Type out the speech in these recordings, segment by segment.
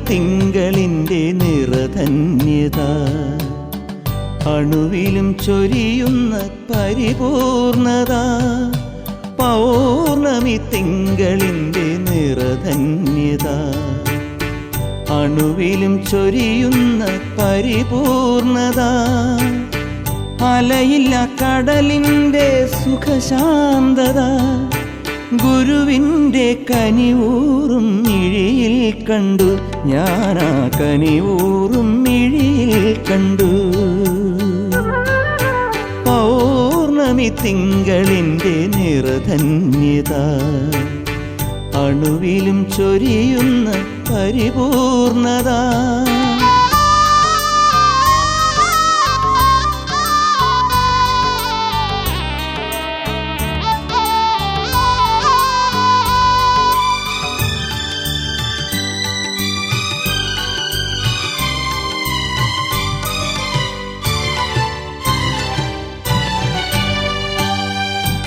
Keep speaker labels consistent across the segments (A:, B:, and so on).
A: തിങ്കളിൻ്റെ നിറധന്യത, അണുവിലും ചൊരിയുന്ന പരിപൂർണത. പൗർണമി തിങ്കളിൻ്റെ നിറധന്യത, അണുവിലും ചൊരിയുന്ന പരിപൂർണത. അലയില്ല കടലിൻ്റെ സുഖശാന്തത, ഗുരുവിൻ്റെ കനിവൂറും മിഴിയിൽ കണ്ടു, ഞാനാ കനിവൂറും മിഴിയിൽ കണ്ടു. പൗർണമി തിങ്കളിൻ്റെ നിറധന്യത, അണുവിലും ചൊരിയുന്ന പരിപൂർണത.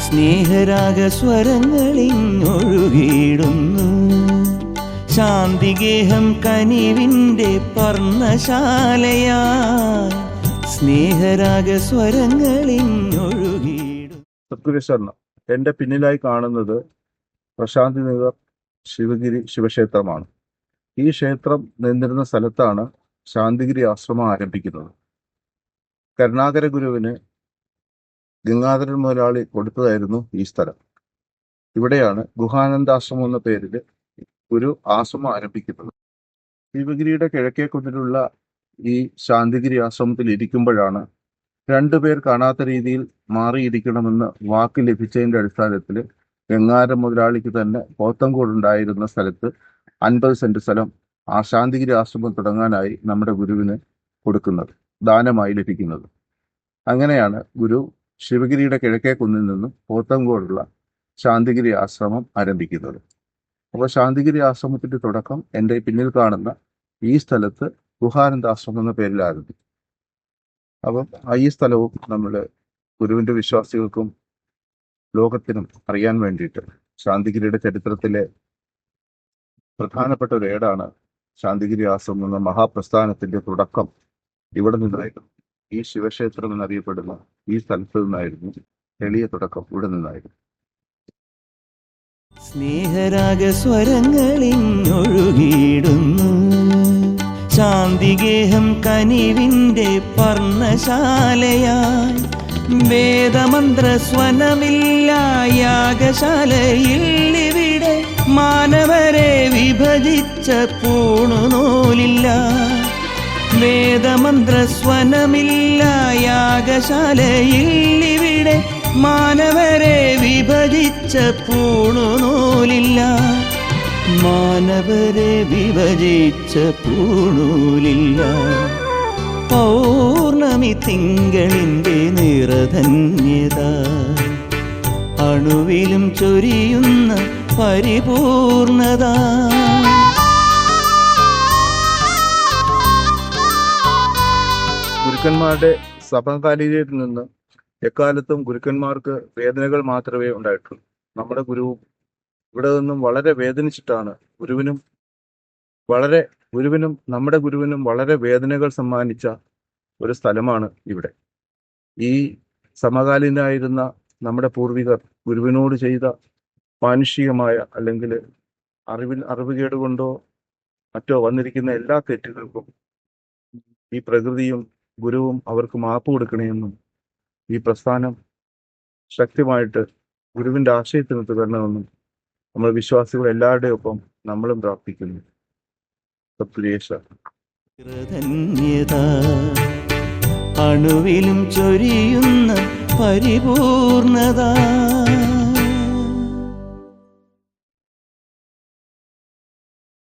A: സ്നേഹരാഗസ്വരങ്ങളിങ്ങൊഴുകിയിടുന്നു, ശാന്തിഗേഹം കനിവിൻ്റെ പർണശാലയായി. സ്നേഹരാഗസ്വരങ്ങളിങ്ങൊഴുകിയിടുന്നു.
B: സദ്ഗുരു ശരണം. എൻ്റെ പിന്നിലായി കാണുന്നത് പ്രശാന്തി നഗർ ശിവഗിരി ശിവക്ഷേത്രമാണ്. ഈ ക്ഷേത്രം നിന്നിരുന്ന സ്ഥലത്താണ് ശാന്തിഗിരി ആശ്രമം ആരംഭിക്കുന്നത്. കരുണാകര ഗുരുവിന് ഗംഗാധരൻ മുതലാളി കൊടുത്തതായിരുന്നു ഈ സ്ഥലം. ഇവിടെയാണ് ഗുഹാനന്ദാശ്രമം എന്ന പേരിൽ ഒരു ആശ്രമം ആരംഭിക്കുന്നത്. ശിവഗിരിയുടെ കിഴക്കേ കുന്നിലുള്ള ഈ ശാന്തിഗിരി ആശ്രമത്തിൽ ഇരിക്കുമ്പോഴാണ് രണ്ടുപേർ കാണാത്ത രീതിയിൽ മാറിയിരിക്കണമെന്ന് വാക്ക് ലഭിച്ചതിൻ്റെ അടിസ്ഥാനത്തിൽ ഗംഗാധരൻ മുതലാളിക്ക് തന്നെ പോത്തങ്കോടുണ്ടായിരുന്ന സ്ഥലത്ത് 50 സെന്റ് സ്ഥലം ആ ശാന്തിഗിരി ആശ്രമം തുടങ്ങാനായി നമ്മുടെ ഗുരുവിന് കൊടുക്കുന്നത്, ദാനമായി ലഭിക്കുന്നത്. അങ്ങനെയാണ് ഗുരു ശിവഗിരിയുടെ കിഴക്കേ കുന്നിൽ നിന്നും പോത്തങ്കോടുള്ള ശാന്തിഗിരി ആശ്രമം ആരംഭിക്കുന്നത്. അപ്പോൾ ശാന്തിഗിരി ആശ്രമത്തിന്റെ തുടക്കം എൻ്റെ പിന്നിൽ കാണുന്ന ഈ സ്ഥലത്ത് ഗുഹാനന്ദാശ്രമം എന്ന പേരിലായിരുന്നു. അപ്പം ഈ സ്ഥലവും നമ്മൾ ഗുരുവിൻ്റെ വിശ്വാസികൾക്കും ലോകത്തിനും അറിയാൻ വേണ്ടിയിട്ട് ശാന്തിഗിരിയുടെ ചരിത്രത്തിലെ പ്രധാനപ്പെട്ട ഒരു ഏടാണ് ശാന്തിഗിരി ആശ്രമം എന്ന മഹാപ്രസ്ഥാനത്തിന്റെ തുടക്കം ഇവിടെ നിന്നായിരുന്നു. ഈ ശിവക്ഷേത്രം എന്നറിയപ്പെടുന്ന ഈ സ്ഥലത്ത് നിന്നായിരുന്നു എളിയ തുടക്കം, ഇവിടെ നിന്നായിരുന്നു.
A: സ്നേഹരാഗസ്വരങ്ങളിങ്ങൊഴുകിയിടുന്നു, ശാന്തിഗേഹം കനിവിൻ്റെ പർണശാലയായി. വേദമന്ത്രസ്വനമില്ല യാഗശാലയിൽ ഇവിടെ, മാനവരെ വിഭജിച്ച പൂണുനൂലില്ല. വേദമന്ത്രസ്വനമില്ല യാഗശാലയിൽ ഇവിടെ, മാനവരെ വിഭജിച്ച പൂണുനൂലില്ല. മാനവരെ വിഭജിച്ച പൂണൂലില്ല. പൗർണമി തിങ്കളിൻ്റെ നിറധന്യത, അണുവിലും ചൊരിയുന്ന പരിപൂർണത.
B: ഗുരുക്കന്മാരുടെ സമകാലികയിൽ നിന്ന് എക്കാലത്തും ഗുരുക്കന്മാർക്ക് വേദനകൾ മാത്രമേ ഉണ്ടായിട്ടുള്ളൂ. നമ്മുടെ ഗുരുവും ഇവിടെ നിന്നും വളരെ വേദനിച്ചിട്ടാണ് നമ്മുടെ ഗുരുവിനും വളരെ വേദനകൾ സമ്മാനിച്ച ഒരു സ്ഥലമാണ് ഇവിടെ. ഈ സമകാലീനായിരുന്ന നമ്മുടെ പൂർവികർ ഗുരുവിനോട് ചെയ്ത മാനുഷികമായ അല്ലെങ്കിൽ അറിവുകേട് കൊണ്ടോ മറ്റോ വന്നിരിക്കുന്ന എല്ലാ തെറ്റുകൾക്കും ഈ പ്രകൃതിയും ഗുരുവും അവർക്ക് മാപ്പ് കൊടുക്കണമെന്നും ഈ പ്രസ്ഥാനം ശക്തമായിട്ട് ഗുരുവിൻ്റെ ആശയത്തിനൊത്ത് വരണമെന്നും നമ്മൾ വിശ്വാസികൾ എല്ലാവരുടെയും ഒപ്പം നമ്മളും പ്രാർത്ഥിക്കുന്നു.
A: അണുവിലും ചൊരിയുന്ന പരിപൂർണത.